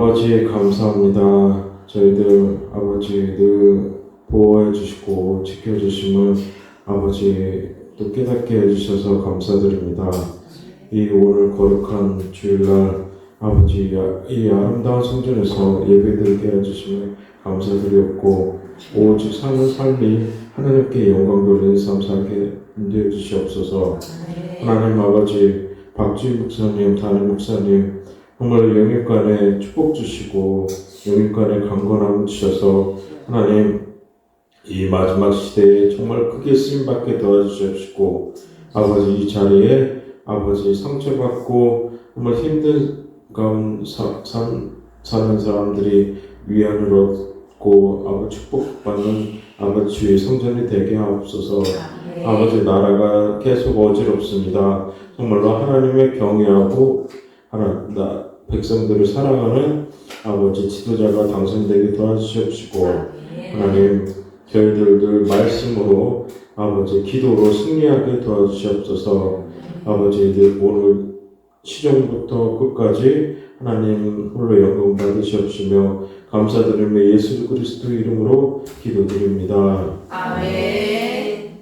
아버지 감사합니다. 저희들 아버지 늘 보호해 주시고 지켜주심을 아버지 또 깨닫게 해주셔서 감사드립니다. 이 오늘 거룩한 주일날 아버지 이 아름다운 성전에서 예배드리게 해주심을 감사드렸고 오직 사는 삶이 하나님께 영광 돌리는 삶 살게 인도해 주시옵소서. 하나님 아버지 박주희 목사님, 담임 목사님 정말 영육간에 축복 주시고 영육간에 강건함 주셔서 하나님 이 마지막 시대에 정말 크게 쓰임받게 도와주시옵시고 아버지 이 자리에 아버지 상처받고 정말 힘든 가운 사는 사람들이 위안을 얻고 아버지 축복받는 아버지 주의 성전이 되게 하옵소서. 아버지 나라가 계속 어지럽습니다. 정말로 하나님의 경외하고 백성들을 사랑하는 아버지 지도자가 당선되게 도와주시옵시고 하나님 저희들 말씀으로 아버지 기도로 승리하게 도와주시옵소서. 아버지 오늘 시정부터 끝까지 하나님 홀로 영광 받으시옵시며 감사드리며 예수 그리스도 이름으로 기도드립니다. 아멘.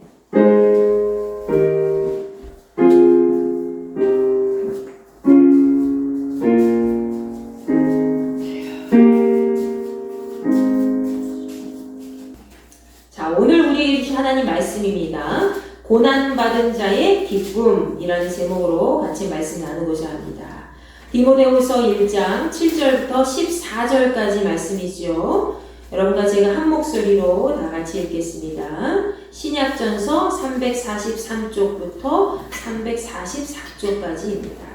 자, 오늘 우리에게 주신 하나님 말씀입니다. 고난받은 자의 기쁨이라는 제목으로 같이 말씀 나누고자 합니다. 디모데후서 1장 7절부터 14절까지 말씀이죠. 여러분과 제가 한 목소리로 다 같이 읽겠습니다. 신약전서 343쪽부터 344쪽까지입니다.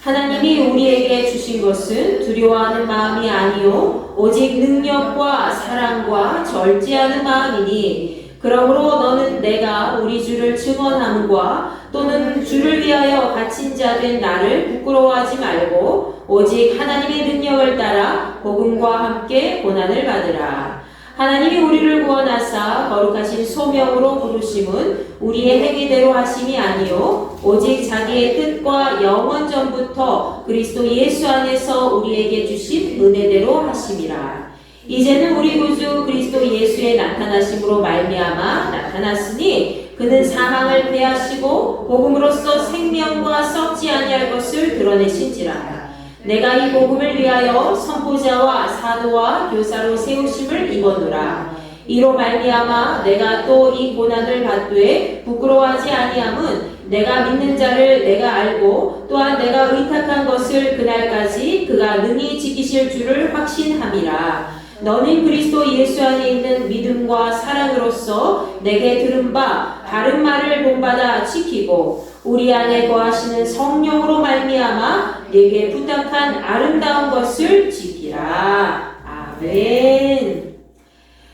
하나님이 우리에게 주신 것은 두려워하는 마음이 아니요 오직 능력과 사랑과 절제하는 마음이니 그러므로 너는 내가 우리 주를 증언함과 또는 주를 위하여 갇힌 자 된 나를 부끄러워하지 말고 오직 하나님의 능력을 따라 복음과 함께 고난을 받으라. 하나님이 우리를 구원하사 거룩하신 소명으로 부르심은 우리의 행위대로 하심이 아니요 오직 자기의 뜻과 영원 전부터 그리스도 예수 안에서 우리에게 주신 은혜대로 하심이라. 이제는 우리 구주 그리스도 예수의 나타나심으로 말미암아 나타났으니 그는 사망을 패하시고 복음으로써 생명과 썩지 아니할 것을 드러내신지라. 내가 이 복음을 위하여 선포자와 사도와 교사로 세우심을 입었노라. 이로 말미암아 내가 또 이 고난을 받되 부끄러워하지 아니함은 내가 믿는 자를 내가 알고 또한 내가 의탁한 것을 그날까지 그가 능히 지키실 줄을 확신함이라. 너는 그리스도 예수 안에 있는 믿음과 사랑으로서 내게 들은 바 바른 말을 본받아 지키고 우리 안에 거하시는 성령으로 말미암아 내게 부탁한 아름다운 것을 지키라. 아멘.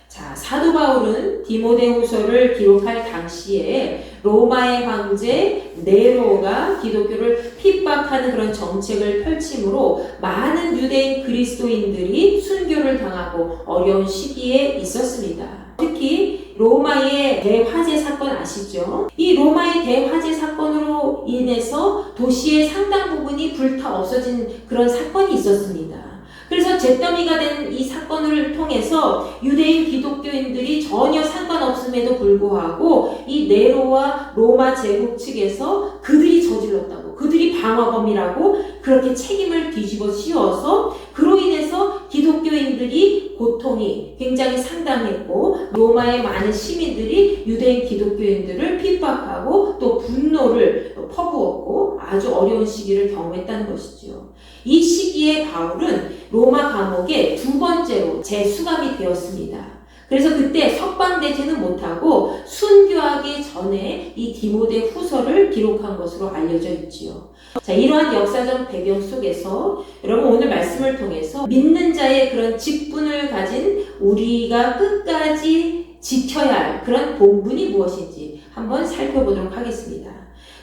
자, 사도 바울은 디모데후서를 기록할 당시에 로마의 황제 네로가 기독교를 핍박하는 그런 정책을 펼침으로 많은 유대인 그리스도인들이 순교를 당하고 어려운 시기에 있었습니다. 특히 로마의 대화재 사건 아시죠? 이 로마의 대화재 사건으로 인해서 도시의 상당 부분이 불타 없어진 그런 사건이 있었습니다. 그래서 잿더미가 된 이 사건을 통해서 유대인 기독교인들이 전혀 상관없음에도 불구하고 이 네로와 로마 제국 측에서 그들이 저질렀다고, 그들이 방화범이라고 그렇게 책임을 뒤집어 씌워서 그로 인해서 기독교인들이 고통이 굉장히 상당했고 로마의 많은 시민들이 유대인 기독교인들을 핍박하고 또 분노를 퍼부었고 아주 어려운 시기를 경험했다는 것이죠. 이 시기에 바울은 로마 감옥에 두 번째로 재수감이 되었습니다. 그래서 그때 석방되지는 못하고 순교하기 전에 이 디모데 후서를 기록한 것으로 알려져 있지요. 자, 이러한 역사적 배경 속에서 여러분 오늘 말씀을 통해서 믿는 자의 그런 직분을 가진 우리가 끝까지 지켜야 할 그런 본분이 무엇인지 한번 살펴보도록 하겠습니다.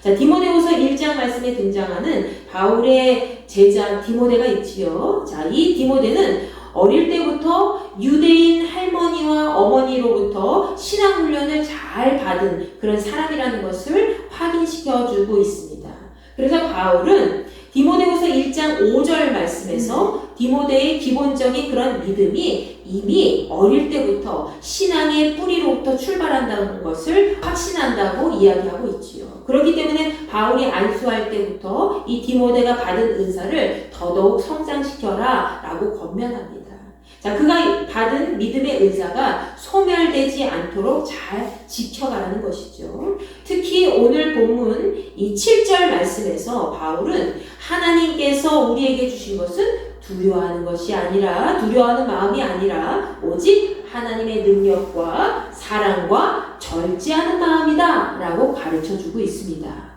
자, 디모데후서 1장 말씀에 등장하는 바울의 제자 디모데가 있지요. 자, 이 디모데는 어릴 때부터 유대인 할머니와 어머니로부터 신앙훈련을 잘 받은 그런 사람이라는 것을 확인시켜주고 있습니다. 그래서 바울은 디모데후서 1장 5절 말씀에서 디모데의 기본적인 그런 믿음이 이미 어릴 때부터 신앙의 뿌리로부터 출발한다는 것을 확신한다고 이야기하고 있지요. 그렇기 때문에 바울이 안수할 때부터 이 디모데가 받은 은사를 더더욱 성장시켜라 라고 권면합니다. 자, 그가 받은 믿음의 은사가 소멸되지 않도록 잘 지켜가라는 것이죠. 특히 오늘 본문 이 7절 말씀에서 바울은 하나님께서 우리에게 주신 것은 두려워하는 것이 아니라, 두려워하는 마음이 아니라 오직 하나님의 능력과 사랑과 절제하는 마음이다 라고 가르쳐주고 있습니다.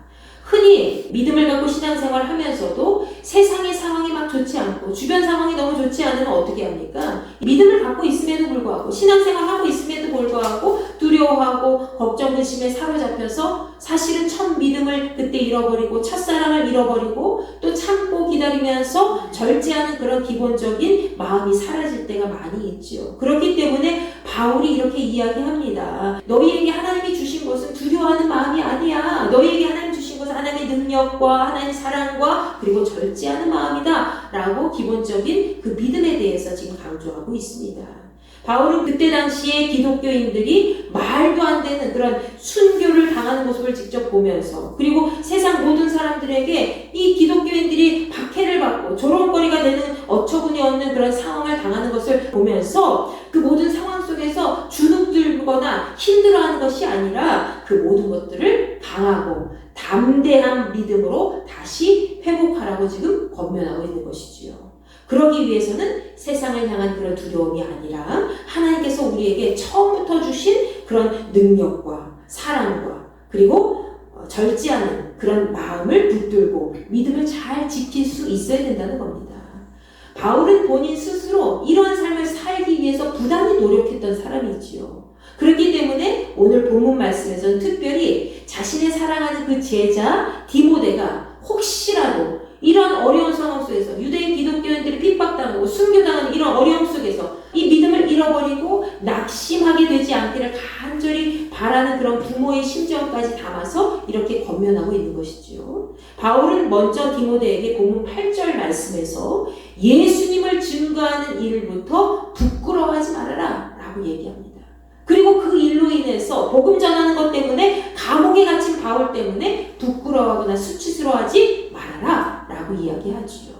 흔히 믿음을 갖고 신앙생활을 하면서도 세상의 상황이 막 좋지 않고 주변 상황이 너무 좋지 않으면 어떻게 합니까? 믿음을 갖고 있음에도 불구하고 신앙생활을 하고 있음에도 불구하고 두려워하고 걱정 근심에 사로잡혀서 사실은 첫 믿음을 그때 잃어버리고 첫사랑을 잃어버리고 또 참고 기다리면서 절제하는 그런 기본적인 마음이 사라질 때가 많이 있지요. 그렇기 때문에 바울이 이렇게 이야기합니다. 너희에게 하나님이 주신 것은 두려워하는 마음이 아니야. 너희에게 하나님 주신 것은 하나님의 능력과 하나님의 사랑과 그리고 절제하는 마음이다 라고 기본적인 그 믿음에 대해서 지금 강조하고 있습니다. 바울은 그때 당시에 기독교인들이 말도 안 되는 그런 순교를 당하는 모습을 직접 보면서, 그리고 세상 모든 사람들에게 이 기독교인들이 박해를 받고 조롱거리가 되는 어처구니 없는 그런 상황을 당하는 것을 보면서 그 모든 상황 속에서 주눅들거나 힘들어하는 것이 아니라 그 모든 것들을 강하고 담대한 믿음으로 다시 회복하라고 지금 권면하고 있는 것이지요. 그러기 위해서는 세상을 향한 그런 두려움이 아니라 하나님께서 우리에게 처음부터 주신 그런 능력과 사랑과 그리고 절제하는 그런 마음을 붙들고 믿음을 잘 지킬 수 있어야 된다는 겁니다. 바울은 본인 스스로 이러한 삶을 살기 위해서 부단히 노력했던 사람이지요. 그렇기 때문에 오늘 본문 말씀에서는 특별히 자신의 사랑하는 그 제자 디모데가 혹시라도 이런 어려운 상황 속에서 유대인 기독교인들이 핍박당하고 순교당하는 이런 어려움 속에서 이 믿음을 잃어버리고 낙심하게 되지 않기를 간절히 바라는 그런 부모의 심정까지 담아서 이렇게 권면하고 있는 것이지요. 바울은 먼저 디모데에게 본문 8절 말씀에서 예수님을 증거하는 일부터 부끄러워하지 말아라 라고 얘기합니다. 그리고 그 일로 인해서 복음 전하는 것 때문에 감옥에 갇힌 바울 때문에 부끄러워하거나 수치스러워하지 말아라 라고 이야기하지요.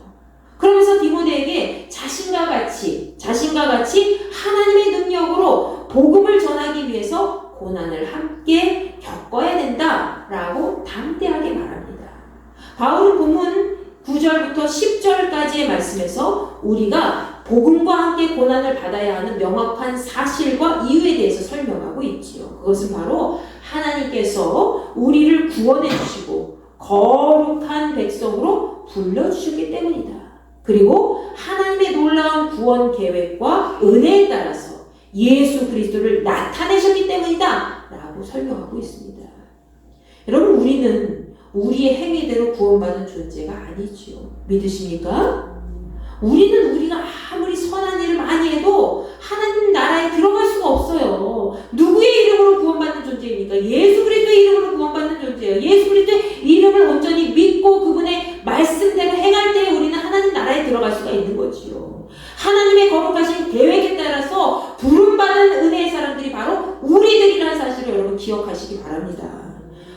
그러면서 디모데에게 자신과 같이 하나님의 능력으로 복음을 전하기 위해서 고난을 함께 겪어야 된다 라고 담대하게 말합니다. 바울은 본문 9절부터 10절까지의 말씀에서 우리가 복음과 함께 고난을 받아야 하는 명확한 사실과 이유에 대해서 설명하고 있지요. 그것은 바로 하나님께서 우리를 구원해 주시고 거룩한 백성으로 불러주셨기 때문이다. 그리고 하나님의 놀라운 구원 계획과 은혜에 따라서 예수 그리스도를 나타내셨기 때문이다 라고 설명하고 있습니다. 여러분, 우리는 우리의 행위대로 구원받은 존재가 아니지요. 믿으십니까? 우리가 아무리 선한 일을 많이 해도 하나님 나라에 들어갈 수가 없어요. 누구의 이름으로 구원받는 존재입니까? 예수 그리스도의 이름으로 구원받는 존재예요. 예수 그리스도의 이름을 온전히 믿고 그분의 말씀대로 행할 때 우리는 하나님 나라에 들어갈 수가 있는 거지요. 하나님의 거룩하신 계획에 따라서 부름받은 은혜의 사람들이 바로 우리들이라는 사실을 여러분 기억하시기 바랍니다.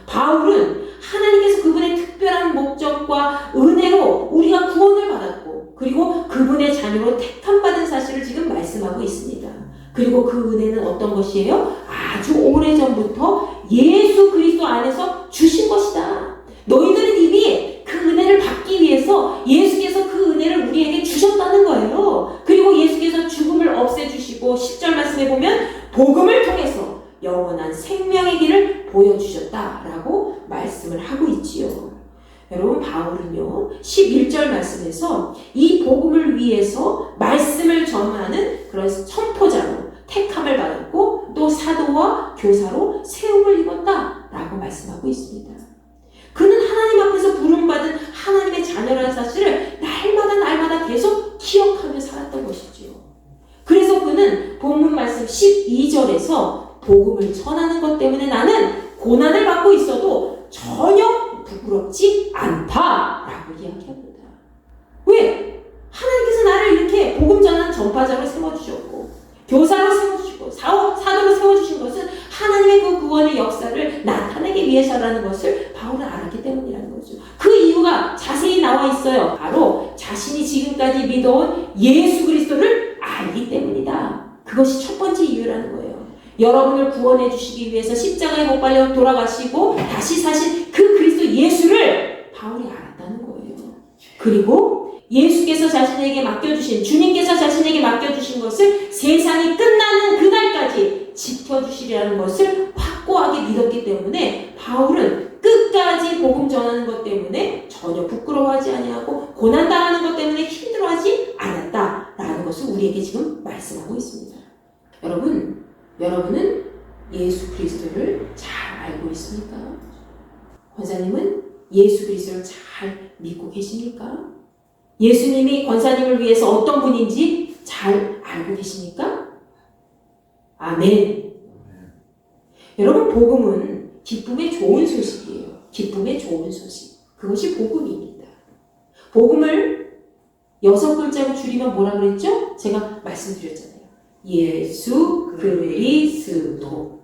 바울은 하나님께서 그분의 특별한 목적과 은혜로 우리가 구원을 받았고 그리고 그분의 자녀로 택함받은 사실을 지금 말씀하고 있습니다. 그리고 그 은혜는 어떤 것이에요? 아주 오래전부터 예수 그리스도 안에서 주신 것이다. 너희들은 이미 그 은혜를 받기 위해서 예수께서 그 은혜를 우리에게 주셨다는 거예요. 그리고 예수께서 죽음을 없애주시고 10절 말씀에 보면 복음을 통해서 영원한 생명의 길을 보여주셨다라고 말씀을 하고 있지요. 여러분, 바울은요 11절 말씀에서 이 복음을 위해서 말씀을 전하는 그런 선포자로 택함을 받았고 또 사도와 교사로 세움을 입었다라고 말씀하고 있습니다. 그는 하나님 앞에서 부름받은 하나님의 자녀라는 사실을 날마다 계속 기억하며 살았던 것이지요. 그래서 그는 본문 말씀 12절에서 복음을 전하는 것 때문에 나는 고난을 받고 있어도 전혀 부끄럽지 않다라고 이야기합니다. 왜? 하나님께서 나를 이렇게 복음 전하는 전파자로 세워주셨고 교사로 세워주시고 사도로 세워주신 것은 하나님의 그 구원의 역사를 나타내기 위해서라는 것을 바울은 알았기 때문이라는 거죠. 그 이유가 자세히 나와 있어요. 바로 자신이 지금까지 믿어온 예수 그리스도를 알기 때문이다. 그것이 첫 번째 이유라는 거예요. 여러분을 구원해 주시기 위해서 십자가에 못 박려 돌아가시고 다시 사신 그 그리스도 예수를 바울이 알았다는 거예요. 그리고 예수께서 자신에게 맡겨주신, 주님께서 자신에게 맡겨주신 것을 세상이 끝나는 그날까지 지켜주시리라는 것을 확고하게 믿었기 때문에 바울은 끝까지 복음 전하는 것 때문에 전혀 부끄러워하지 아니하고 고난당하는 것 때문에 힘들어하지 않았다라는 것을 우리에게 지금 말씀하고 있습니다. 여러분은 예수 그리스도를 잘 알고 있습니까? 권사님은 예수 그리스도를 잘 믿고 계십니까? 예수님이 권사님을 위해서 어떤 분인지 잘 알고 계십니까? 아멘. 여러분, 복음은 기쁨의 좋은 소식이에요. 기쁨의 좋은 소식. 그것이 복음입니다. 복음을 6글자로 줄이면 뭐라 그랬죠? 제가 말씀드렸잖아요. 예수 그리스도.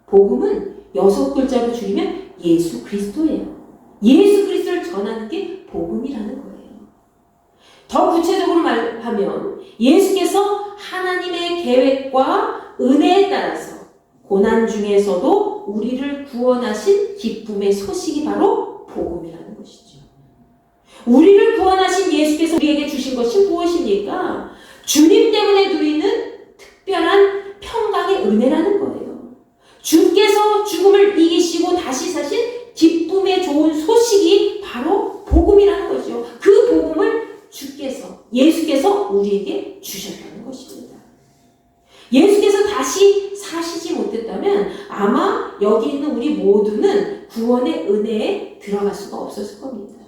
복음은 6글자로 줄이면 예수 그리스도예요. 예수 그리스도를 전하는 게 복음이라는 거예요. 더 구체적으로 말하면 예수께서 하나님의 계획과 은혜에 따라서 고난 중에서도 우리를 구원하신 기쁨의 소식이 바로 복음이라는 것이죠. 우리를 구원하신 예수께서 우리에게 주신 것이 무엇입니까? 주님 때문에 누리는 특별한 평강의 은혜라는 거예요. 주께서 죽음을 이기시고 다시 사신 기쁨의 좋은 소식이 바로 복음이라는 거죠. 그 복음을 예수께서 우리에게 주셨다는 것입니다. 예수께서 다시 사시지 못했다면 아마 여기 있는 우리 모두는 구원의 은혜에 들어갈 수가 없었을 겁니다.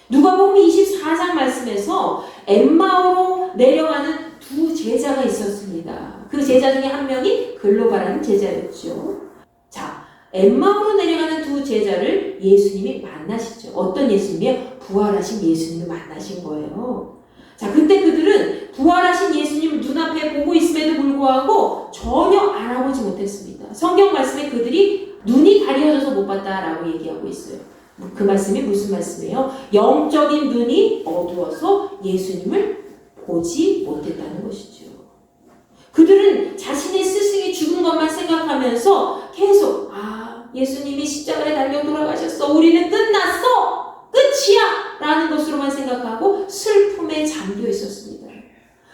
누가복음 24장 말씀에서 엠마오로 내려가는 두 제자가 있었습니다. 그 제자 중에 한 명이 글로바라는 제자였죠. 자, 엠마오로 내려가는 두 제자를 예수님이 만나시죠. 어떤 예수님이요? 부활하신 예수님을 만나신 거예요. 자, 그때 그들은 부활하신 예수님을 눈앞에 보고 있음에도 불구하고 전혀 알아보지 못했습니다. 성경 말씀에 그들이 눈이 가려져서 못 봤다라고 얘기하고 있어요. 그 말씀이 무슨 말씀이에요? 영적인 눈이 어두워서 예수님을 보지 못했다는 것이죠. 그들은 자신의 스승이 죽은 것만 생각하면서 계속 예수님이 십자가에 달려 돌아가셨어. 우리는 끝났어. 끝이야. 라는 것으로만 생각하고 슬픔에 잠겨 있었습니다.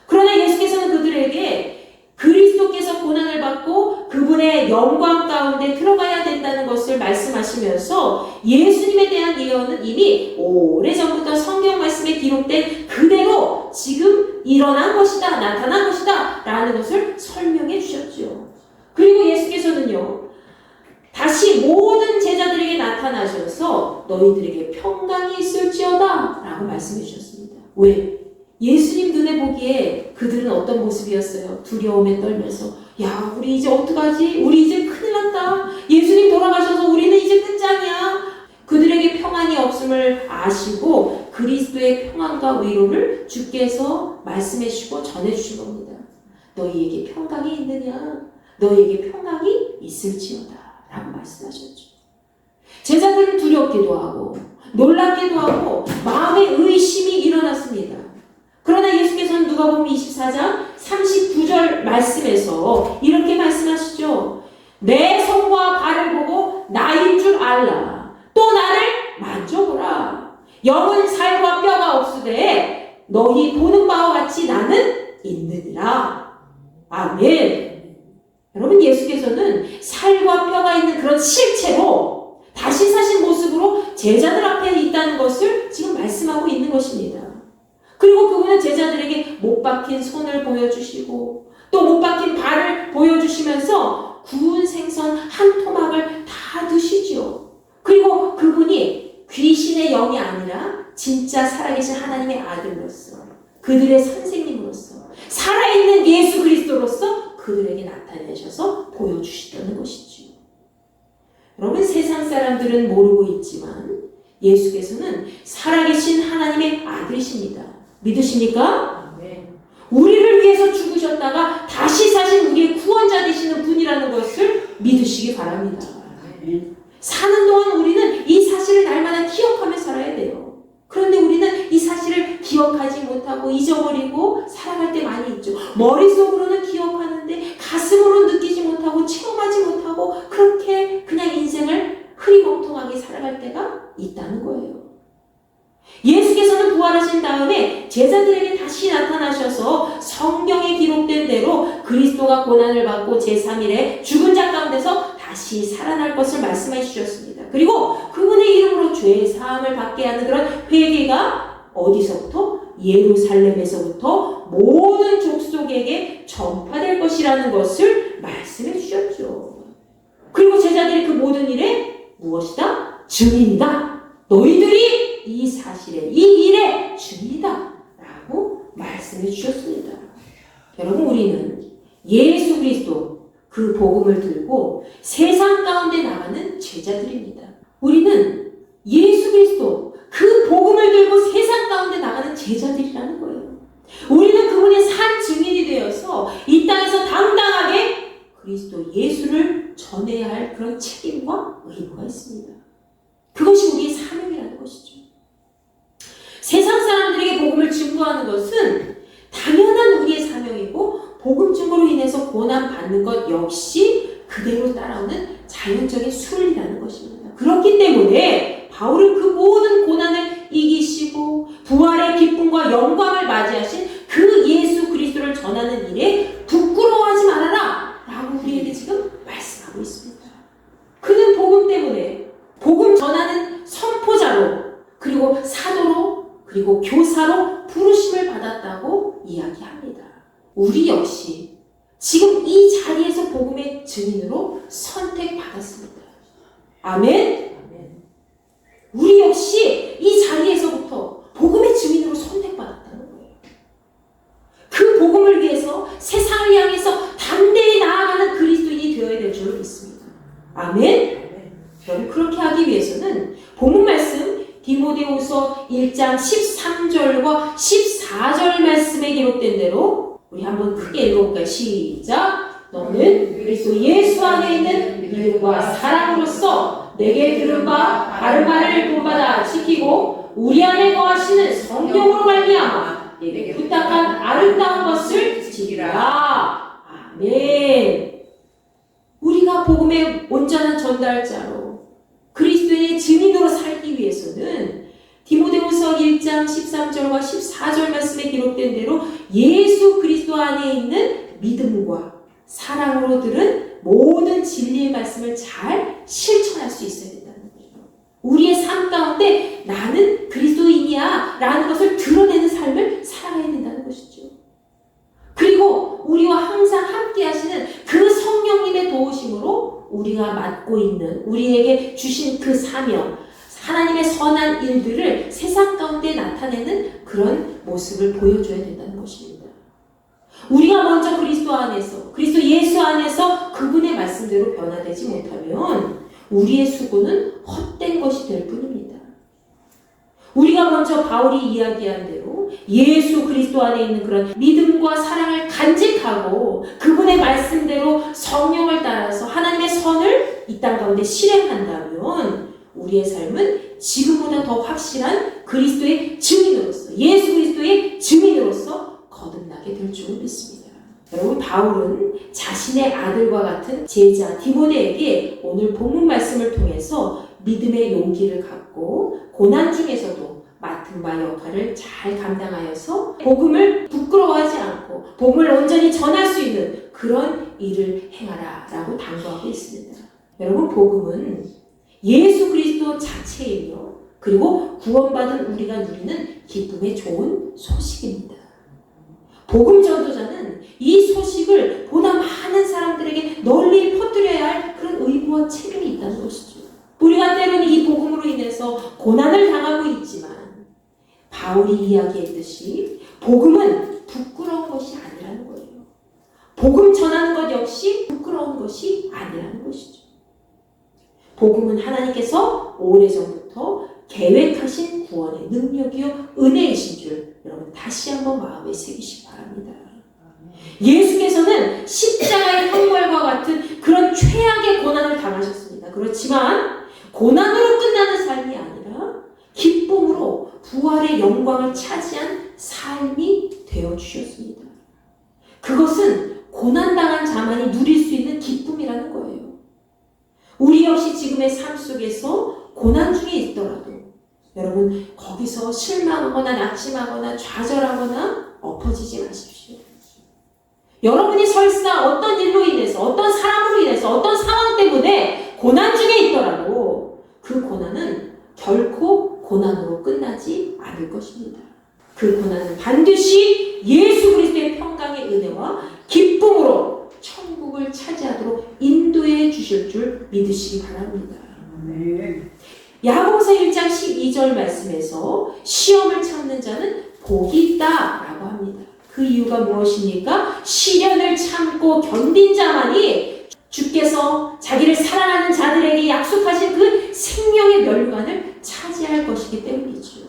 그러나 예수께서는 그들에게 그리스도께서 고난을 받고 그분의 영광 가운데 들어가야 된다는 것을 말씀하시면서 예수님에 대한 예언은 이미 오래전부터 성경 말씀에 기록된 그대로 지금 일어난 것이다, 나타난 것이다 라는 것을 설명해 주셨죠. 그리고 예수께서는요, 다시 모든 제자들에게 나타나셔서 너희들에게 평강이 있을지어다 라고 말씀해 주셨습니다. 왜? 예수님 눈에 보기에 그들은 어떤 모습이었어요? 두려움에 떨면서 야, 우리 이제 어떡하지? 우리 이제 큰일 났다. 예수님 돌아가셔서 우리는 이제 끝장이야. 그들에게 평안이 없음을 아시고 그리스도의 평안과 위로를 주께서 말씀해 주시고 전해 주신 겁니다. 너희에게 평강이 있느냐? 너희에게 평강이 있을지어다 라고 말씀하셨죠. 제자들은 두렵기도 하고 놀랍기도 하고 마음의 의심이 일어났습니다. 그러나 예수께서는 누가복음 24장 39절 말씀에서 이렇게 말씀하시죠. 내 손과 발을 보고 나인 줄 알라. 또 나를 만져보라. 영은 살과 뼈가 없으되 너희 보는 바와 같이 나는 있느니라. 아멘. 여러분, 예수께서는 살과 뼈가 있는 그런 실체로 다시 사신 모습으로 제자들 앞에 있다는 것을 지금 말씀하고 있는 것입니다. 그리고 그분은 제자들에게 못 박힌 손을 보여주시고 또 못 박힌 발을 보여주시면서 구운 생선 한 토막을 다 드시죠. 그리고 그분이 귀신의 영이 아니라 진짜 살아계신 하나님의 아들로서 그들의 선생님으로서 살아있는 예수 그리스도로서 그들에게 나타내셔서 보여주시다는 것이죠. 여러분, 세상 사람들은 모르고 있지만 예수께서는 살아계신 하나님의 아들이십니다. 믿으십니까? 네. 우리를 위해서 죽으셨다가 다시 사신 우리의 구원자 되시는 분이라는 것을 믿으시기 바랍니다. 네. 사는 동안 우리는 이 사실을 날마다 기억하며 살아야 돼요. 그런데 우리는 이 사실을 기억하지 못하고 잊어버리고 살아갈 때 많이 있죠. 머릿속으로는 기억하는데 가슴으로 느끼지 못하고 체험하지 못하고 그렇게 그냥 인생을 흐리멍텅하게 살아갈 때가 있다는 거예요. 예수께서는 부활하신 다음에 제자들에게 다시 나타나셔서 성경에 기록된 대로 그리스도가 고난을 받고 제3일에 죽은 자 가운데서 다시 살아날 것을 말씀해 주셨습니다. 그리고 그분의 이름으로 죄의 사함을 받게 하는 그런 회개가 어디서부터? 예루살렘에서부터 모든 족속에게 전파될 것이라는 것을 말씀해 주셨죠. 그리고 제자들이 그 모든 일에 무엇이다? 증인이다. 너희들이 이 사실에, 이 일의 증인이다. 라고 말씀해 주셨습니다. 여러분, 우리는 예수 그리스도 그 복음을 들고 세상 가운데 나가는 제자들입니다. 우리는 예수 그리스도 그 복음을 들고 세상 가운데 나가는 제자들이라는 거예요. 우리는 그분의 산 증인이 되어서 이 땅에서 당당하게 그리스도 예수를 전해야 할 그런 책임과 의무가 있습니다. 그것이 우리의 사명이라는 것이죠. 세상 사람들에게 복음을 증거하는 것은 당연한 우리의 사명이고 복음 증거로 인해서 고난 받는 것 역시 그대로 따라오는 자연적인 순리라는 것입니다. 그렇기 때문에 바울은 그 모든 고난을 이기시고 부활의 기쁨과 영광을 맞이하신 그 예수 그리스도를 전하는 일에 부끄러워하지 말아라 라고 우리에게 지금 말씀하고 있습니다. 그는 복음 때문에 복음 전하는 선포자로 그리고 사도로 그리고 교사로 부르심을 받았다고 이야기합니다. 우리 역시 지금 이 자리에서 복음의 증인으로 선택받았습니다. 아멘? 우리 역시 이 자리에서부터 복음의 증인으로 선택받았다는 거예요. 그 복음을 위해서 세상을 향해서 담대히 나아가는 그리스도인이 되어야 될 줄 믿습니다. 아멘? 여러분, 그렇게 하기 위해서는 본문 말씀 디모데후서 1장 13절과 14절 말씀에 기록된 대로 우리 한번 크게 읽어볼까요? 시작! 너는 그리스도 예수 안에 있는 믿음과 사랑으로서 내게 들은 바 바른 말을 본받아 지키고 우리 안에 거하시는 성령으로 말미암아 내게 부탁한 아름다운 것을 지키라. 아멘. 우리가 복음의 온전한 전달자로 그리스도의 증인으로 살기 위해서는 디모데후서 1장 13절과 14절 말씀에 기록된 대로 예수 그리스도 안에 있는 믿음과 사랑으로 들은 모든 진리의 말씀을 잘 실천할 수 있어야 된다는 거예요. 우리의 삶 가운데 나는 그리스도인이야 라는 것을 드러내는 삶을 살아가야 된다는 것이죠. 그리고 우리와 항상 함께 하시는 그 성령님의 도우심으로 우리가 맡고 있는 우리에게 주신 그 사명, 하나님의 선한 일들을 세상 가운데 나타내는 그런 모습을 보여줘야 된다는 것입니다. 우리가 먼저 그리스도 안에서, 그리스도 예수 안에서 그분의 말씀대로 변화되지 못하면 우리의 수고는 헛된 것이 될 뿐입니다. 우리가 먼저 바울이 이야기한 대로 예수 그리스도 안에 있는 그런 믿음과 사랑을 간직하고 그분의 말씀대로 성령을 따라서 하나님의 선을 이 땅 가운데 실행한다면 우리의 삶은 지금보다 더 확실한 그리스도의 증인으로서, 예수 그리스도의 증인으로서 거듭나게 될 줄 믿습니다. 여러분, 바울은 자신의 아들과 같은 제자 디모데에게 오늘 본문 말씀을 통해서 믿음의 용기를 갖고 고난 중에서도 맡은 바 역할을 잘 감당하여서 복음을 부끄러워하지 않고 복음을 온전히 전할 수 있는 그런 일을 행하라 라고 당부하고 있습니다. 여러분, 복음은 예수 그리스도 자체이며 그리고 구원받은 우리가 누리는 기쁨의 좋은 소식입니다. 복음 전도자는 이 소식을 보다 많은 사람들에게 널리 퍼뜨려야 할 그런 의무와 책임이 있다는 것이죠. 우리가 때로는 이 복음으로 인해서 고난을 당하고 있지만 바울이 이야기했듯이 복음은 부끄러운 것이 아니라는 거예요. 복음 전하는 것 역시 부끄러운 것이 아니라는 것이죠. 복음은 하나님께서 오래전부터 계획하신 구원의 능력이요 은혜이신 줄 여러분 다시 한번 마음에 새기시기 바랍니다. 예수께서는 십자가의 형벌과 같은 그런 최악의 고난을 당하셨습니다. 그렇지만 고난으로 끝나는 삶이 아니라 기쁨으로 부활의 영광을 차지한 삶이 되어주셨습니다. 그것은 고난당한 자만이 누릴 수 있는 기쁨이라는 거예요. 우리 역시 지금의 삶 속에서 고난 중에 있더라도 여러분 거기서 실망하거나 낙심하거나 좌절하거나 엎어지지 마십시오. 여러분이 설사 어떤 일로 인해서 어떤 사람으로 인해서 어떤 상황 때문에 고난 중에 있더라도 그 고난은 결코 고난으로 끝나지 않을 것입니다. 그 고난은 반드시 예수 그리스도의 평강의 은혜와 기쁨으로 천국을 차지하도록 인도해 주실 줄 믿으시기 바랍니다. 야고보서 1장 12절 말씀에서 시험을 참는 자는 복이 있다라고 합니다. 그 이유가 무엇입니까? 시련을 참고 견딘 자만이 주께서 자기를 사랑하는 자들에게 약속하신 그 생명의 멸관을 차지할 것이기 때문이죠.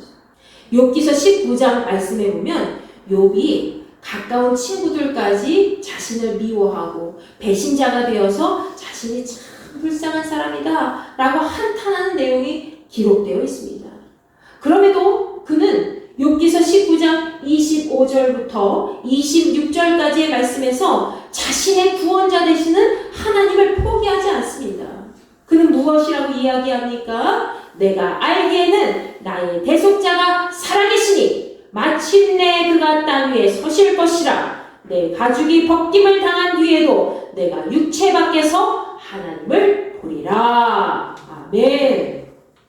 욥기서 19장 말씀에 보면 욥이 가까운 친구들까지 자신을 미워하고 배신자가 되어서 자신이 참 불쌍한 사람이다 라고 한탄하는 내용이 기록되어 있습니다. 그럼에도 그는 욥기서 19장 25절부터 26절까지의 말씀에서 자신의 구원자 되시는 하나님을 포기하지 않습니다. 그는 무엇이라고 이야기합니까? 내가 알기에는 나의 대속자가 살아계시니 마침내 그가 땅 위에 서실 것이라. 내 가죽이 벗김을 당한 뒤에도 내가 육체 밖에서 하나님을 보리라. 아멘.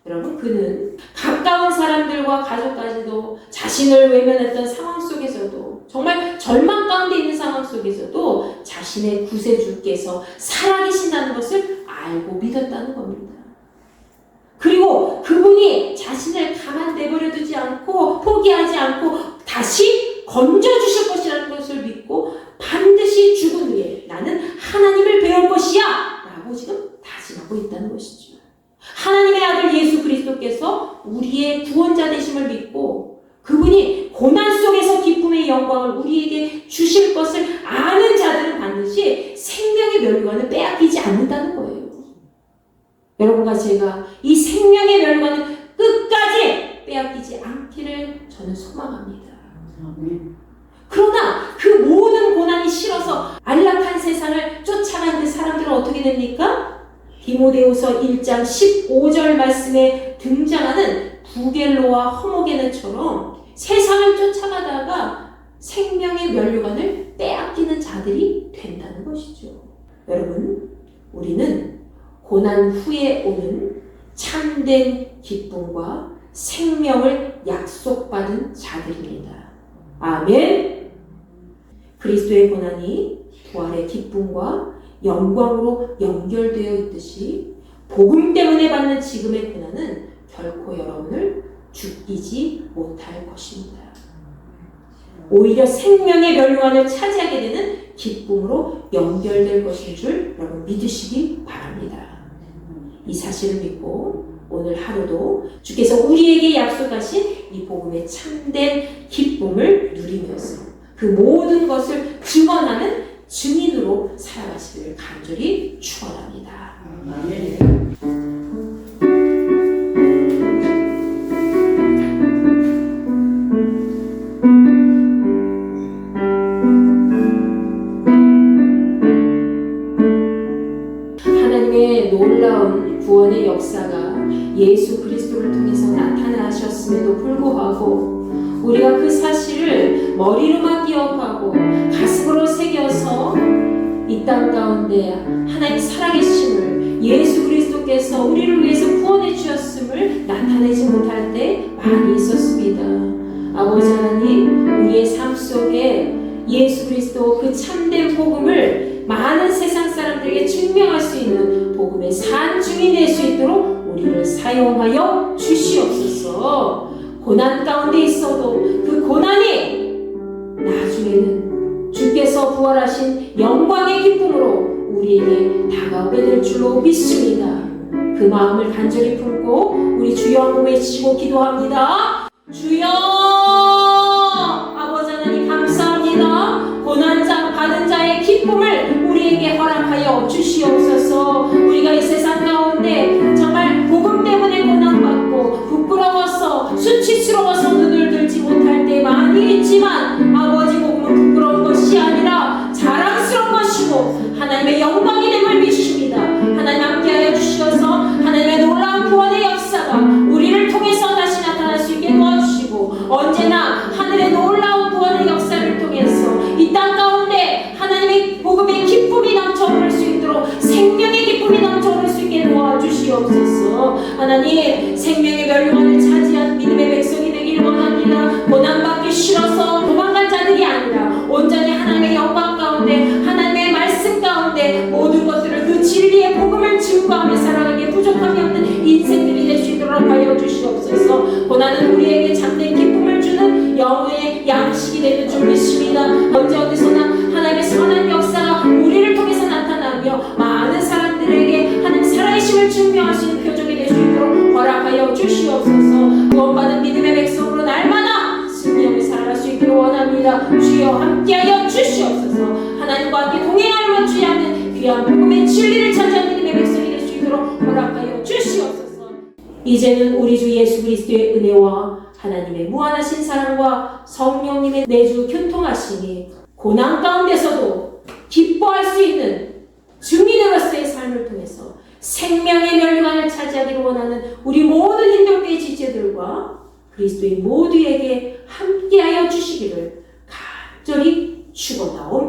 여러분 그는 가까운 사람들과 가족까지도 자신을 외면했던 상황 속에서도 정말 절망 가운데 있는 상황 속에서도 자신의 구세주께서 살아계신다는 것을 알고 믿었다는 겁니다. 그리고 그분이 자신을 가만 내버려 두지 않고 포기하지 않고 다시 건져주실 것이라는 것을 믿고 반드시 죽은 후에 나는 하나님을 배울 것이야 라고 지금 다짐하고 있다는 것이죠. 하나님의 아들 예수 그리스도께서 우리의 구원자 되심을 믿고 그분이 고난 속에서 기쁨의 영광을 우리에게 주실 것을 아는 자들은 반드시 생명의 멸관을 빼앗기지 않는다는 거예요. 여러분과 제가 이 생명의 멸관을 끝까지 빼앗기지 않기를 저는 소망합니다. 그러나 그 모든 고난이 싫어서 안락한 세상을 쫓아간 그 사람들은 어떻게 됩니까? 디모데후서 1장 15절 말씀에 등장하는 부겔로와 허모게네처럼 세상을 쫓아가다가 생명의 면류관을 빼앗기는 자들이 된다는 것이죠. 여러분, 우리는 고난 후에 오는 참된 기쁨과 생명을 약속받은 자들입니다. 아멘. 그리스도의 고난이 부활의 기쁨과 영광으로 연결되어 있듯이 복음 때문에 받는 지금의 고난은 결코 여러분을 죽이지 못할 것입니다. 오히려 생명의 멸류관을 차지하게 되는 기쁨으로 연결될 것인 줄 여러분 믿으시기 바랍니다. 이 사실을 믿고 오늘 하루도 주께서 우리에게 약속하신 이 복음의 참된 기쁨을 누리면서 그 모든 것을 증언하는 증인으로 살아가시기를 간절히 축원합니다. 아멘. 하나님의 놀라운 구원의 역사가 예수 그리스도를 통해서 나타나셨음에도 불구하고 우리가 그 사실을 머리로만 기억하고 가슴으로 새겨서 이 땅 가운데 하나님 살아계심을 예수 그리스도께서 우리를 위해서 구원해 주셨음을 나타내지 못할 때 많이 있었습니다. 아버지 하나님, 우리의 삶 속에 예수 그리스도 그 참된 복음을 많은 세상 사람들에게 증명할 수 있는 복음의 산증이 될 수 있도록 우리를 사용하여 주시옵소서. 고난 가운데 있어도 그 고난이 나중에는 주께서 부활하신 영광의 기쁨으로 우리에게 다가오게 될 줄로 믿습니다. 그 마음을 간절히 품고 우리 주여 한번 외치고 기도합니다. 주여 아버지 하나님 감사합니다. 고난자 받은 자의 기쁨을 우리에게 허락하여 주시옵소서. 우리가 이 세상 가운데 정말 복음 때문에 고난받고 부끄러워서 수치스러워서 눈을 들지 못할 때 많이 있지만 아버지 복음은 부끄러운 것이 아니라 자랑스러운 것이고 하나님의 영광이 됨을 믿습니다. 하나님 함께하여 주시어서 하나님의 놀라운 구원의 역사가 우리를 통해서 다시 나타날 수 있게 도와주시고 언제나 하늘의 놀라운 구원의 역사를 통해서 이 땅 가운데 하나님의 복음의 기쁨이 넘쳐 오를 수 있도록 생명의 기쁨이 넘쳐 오를 수 있게 도와주시옵소서. 하나님 생명의 멸류관을 차지한 믿음의 백성이 되기를 원합니다. 고난받기 싫어서 도망간 자들이 아니라 온전히 하나님의 영광 가운데 하나님의 말씀 가운데 모든 것들을 그 진리의 복음을 증거하며 살아가기에 부족함이 없는 인생들이 될 수 있도록 하여 주시옵소서. 고난은 우리에게 참된 기쁨을 주는 영의 양식이 되는 줄 믿습니다. 언제 어디서나 하나님의 선한 역사가 우리를 통해서 나타나며 많은 사람들에게 하나님 살아계심을 증명할 수 있는 표적이 될 수 있도록 허락하여 주시옵소서. 구원받은 믿음의 백성으로 날마다 승리하며 살아갈 수 있기를 원합니다. 주여 함께하여 주시옵소서. 하나님과 함께 동행하는 주의 하는 귀한 복음의 진리를 찾아 믿음의 백성이 될 수 있도록 허락하여 주시옵소서. 이제는 우리 주 예수 그리스도의 은혜와 하나님의 무한하신 사랑과 성령님의 내주 교통하심이 고난 가운데서도 기뻐할 수 있는 증인으로서의 삶을 통해서 생명의 멸류관을 차지하기를 원하는 우리 모든 hin들교의 지체들과 그리스도의 모두에게 함께하여 주시기를 간절히 축원하옵니다.